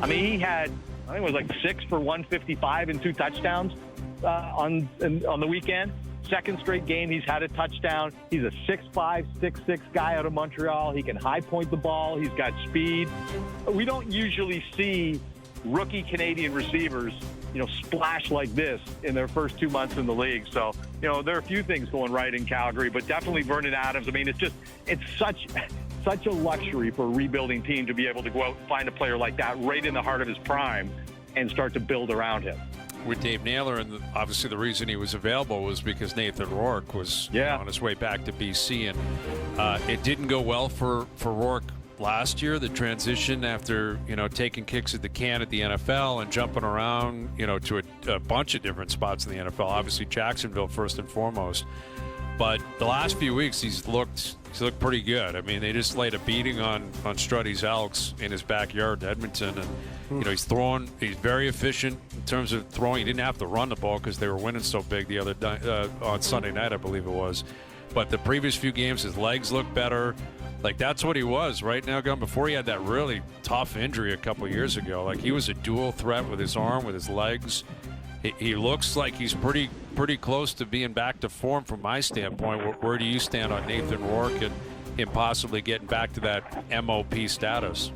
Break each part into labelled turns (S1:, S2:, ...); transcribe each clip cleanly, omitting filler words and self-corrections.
S1: I mean, he had, I think it was like 6 for 155 and 2 touchdowns on the weekend. Second straight game he's had a touchdown. He's a 6'5", 6'6" guy out of Montreal. He can high point the ball. He's got speed. We don't usually see rookie Canadian receivers, splash like this in their first 2 months in the league. So, there are a few things going right in Calgary, but definitely Vernon Adams. I mean, it's such a luxury for a rebuilding team to be able to go out and find a player like that right in the heart of his prime and start to build around him.
S2: With Dave Naylor, and obviously the reason he was available was because Nathan Rourke was on his way back to BC, and it didn't go well for Rourke last year, the transition after taking kicks at the can at the NFL and jumping around to a bunch of different spots in the NFL, obviously Jacksonville first and foremost. But the last few weeks he's looked pretty good. I mean, they just laid a beating on Struddy's Elks in his backyard, Edmonton, and he's very efficient in terms of throwing. He didn't have to run the ball because they were winning so big the other on Sunday night, I believe it was. But the previous few games, his legs look better. Like, that's what he was right now, before he had that really tough injury a couple years ago. Like, he was a dual threat with his arm, with his legs. He looks like he's pretty close to being back to form from my standpoint. Where do you stand on Nathan Rourke and him possibly getting back to that MOP status?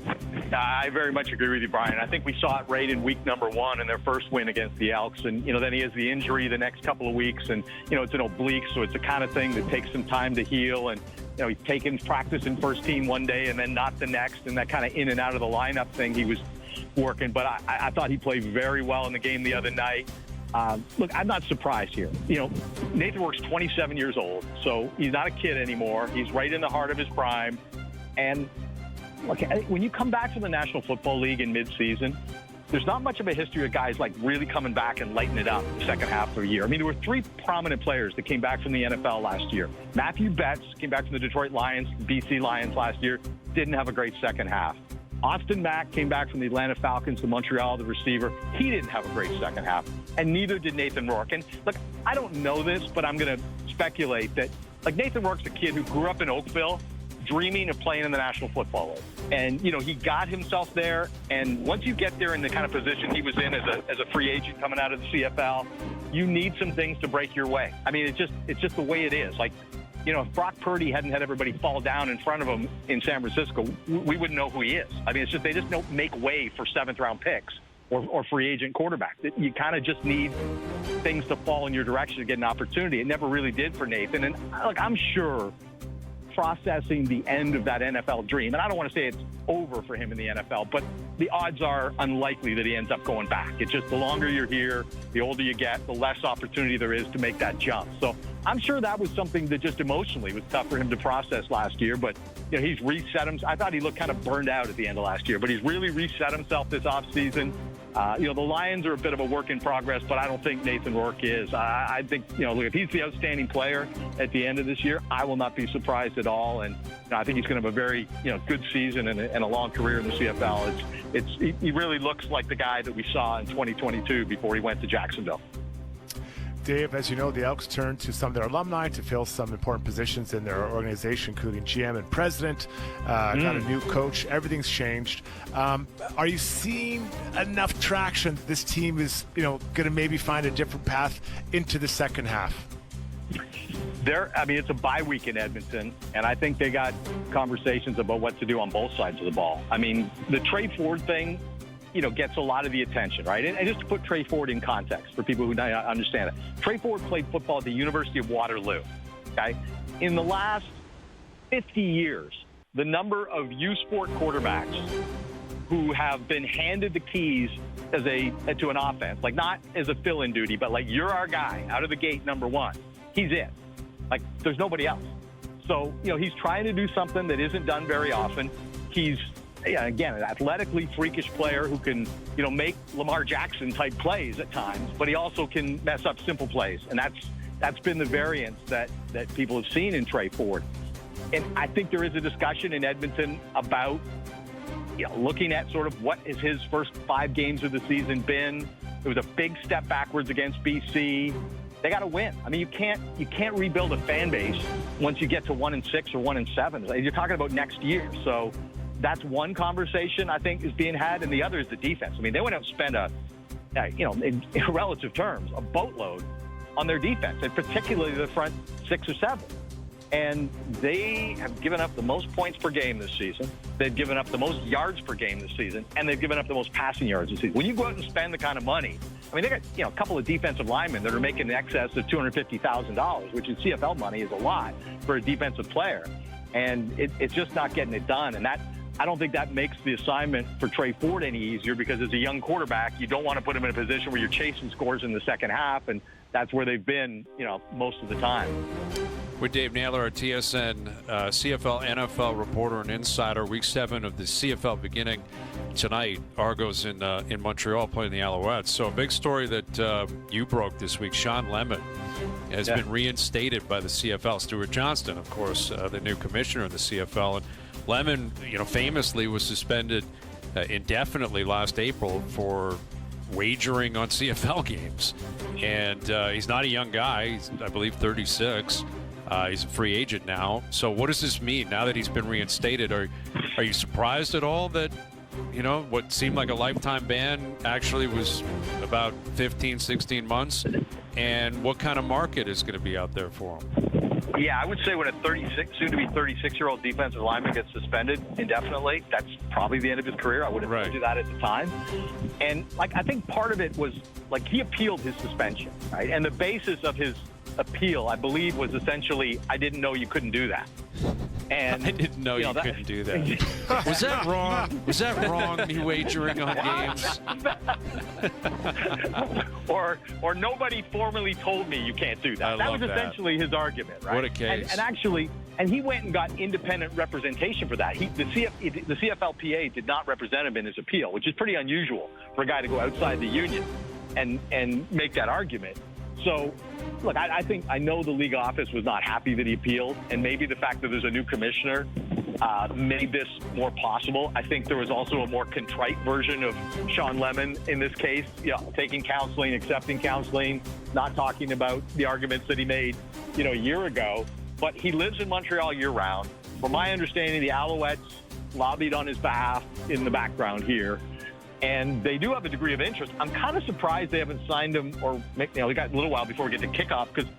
S1: I very much agree with you, Brian. I think we saw it right in week number 1 in their first win against the Elks. And, then he has the injury the next couple of weeks. And, it's an oblique, so it's the kind of thing that takes some time to heal. And, he's taken practice in first team one day and then not the next. And that kind of in and out of the lineup thing he was working. But I thought he played very well in the game the other night. Look, I'm not surprised here. Nathan Rourke's 27 years old, so he's not a kid anymore. He's right in the heart of his prime. And look, when you come back to the National Football League in midseason, there's not much of a history of guys like really coming back and lighting it up the second half of the year. I mean, there were 3 prominent players that came back from the NFL last year. Matthew Betts came back from the Detroit Lions, BC Lions last year, didn't have a great second half. Austin Mack came back from the Atlanta Falcons to Montreal, the receiver. He didn't have a great second half, and neither did Nathan Rourke. And look, I don't know this, but I'm going to speculate that, Nathan Rourke's a kid who grew up in Oakville, dreaming of playing in the National Football League. And, he got himself there. And once you get there in the kind of position he was in as a free agent coming out of the CFL, you need some things to break your way. I mean, it's just the way it is. If Brock Purdy hadn't had everybody fall down in front of him in San Francisco, we wouldn't know who he is. I mean, they just don't make way for 7th-round picks or free agent quarterback. You kind of just need things to fall in your direction to get an opportunity. It never really did for Nathan. And look, I'm sure processing the end of that NFL dream, and I don't want to say it's over for him in the NFL, but the odds are unlikely that he ends up going back. It's just the longer you're here, the older you get, the less opportunity there is to make that jump. So I'm sure that was something that just emotionally was tough for him to process last year, but he's reset himself. I thought he looked kind of burned out at the end of last year, but he's really reset himself this offseason. The Lions are a bit of a work in progress, but I don't think Nathan Rourke is. I think, look, if he's the outstanding player at the end of this year, I will not be surprised at all. And I think he's going to have a very, good season and a long career in the CFL. He really looks like the guy that we saw in 2022 before he went to Jacksonville.
S3: Dave, as you know, the Elks turned to some of their alumni to fill some important positions in their organization, including GM and president. Got a new coach. Everything's changed. Are you seeing enough traction that this team is, going to maybe find a different path into the second half?
S1: It's a bye week in Edmonton, and I think they got conversations about what to do on both sides of the ball. I mean, the Trey Ford thing, gets a lot of the attention, right? And just to put Trey Ford in context for people who don't understand it, Trey Ford played football at the University of Waterloo, okay? In the last 50 years, the number of U-Sport quarterbacks who have been handed the keys to an offense, not as a fill-in duty, but you're our guy out of the gate, number 1. He's it. There's nobody else. So, he's trying to do something that isn't done very often. He's, again, an athletically freakish player who can, make Lamar Jackson type plays at times, but he also can mess up simple plays. And that's been the variance that people have seen in Trey Ford. And I think there is a discussion in Edmonton about, looking at sort of what is his first 5 games of the season been. It was a big step backwards against BC. They got to win. I mean, you can't rebuild a fan base once you get to 1-6 or 1-7. You're talking about next year. So that's one conversation I think is being had, and the other is the defense. I mean, they went out and spent in relative terms, a boatload on their defense, and particularly the front 6 or 7. And they have given up the most points per game this season. They've given up the most yards per game this season, and they've given up the most passing yards this season. When you go out and spend the kind of money, I mean, they got a couple of defensive linemen that are making in excess of $250,000, which in CFL money is a lot for a defensive player, and it's just not getting it done. And that, I don't think that makes the assignment for Trey Ford any easier, because as a young quarterback, you don't want to put him in a position where you're chasing scores in the second half, and that's where they've been, most of the time.
S2: With Dave Naylor, our TSN CFL NFL reporter and insider. Week 7 of the CFL beginning tonight. Argos in Montreal playing the Alouettes. So a big story that you broke this week. Sean Lemon has been reinstated by the CFL. Stuart Johnston, of course, the new commissioner of the CFL. And Lemon, famously was suspended indefinitely last April for wagering on CFL games. And he's not a young guy. He's, I believe, 36. He's a free agent now. So what does this mean now that he's been reinstated? Are you surprised at all that, what seemed like a lifetime ban actually was about 15, 16 months? And what kind of market is going to be out there for him?
S1: Yeah, I would say when a soon-to-be 36-year-old defensive lineman gets suspended indefinitely, that's probably the end of his career. I would have told you that at the time. And, I think part of it was, he appealed his suspension, right? And the basis of his appeal, I believe, was essentially, I didn't know you couldn't do that. And
S2: I didn't know you couldn't do that. Was that wrong? Was that wrong, me wagering on games?
S1: or nobody formally told me you can't do that. That was essentially his argument, right?
S2: What a case.
S1: And he went and got independent representation for that. The CFLPA did not represent him in his appeal, which is pretty unusual for a guy to go outside the union and make that argument. So, look, I know the league office was not happy that he appealed, and maybe the fact that there's a new commissioner made this more possible. I think there was also a more contrite version of Sean Lemon in this case, taking counseling, accepting counseling, not talking about the arguments that he made, a year ago. But he lives in Montreal year-round. From my understanding, the Alouettes lobbied on his behalf in the background here. And they do have a degree of interest. I'm kind of surprised they haven't signed him, or they got a little while before we get to kickoff, because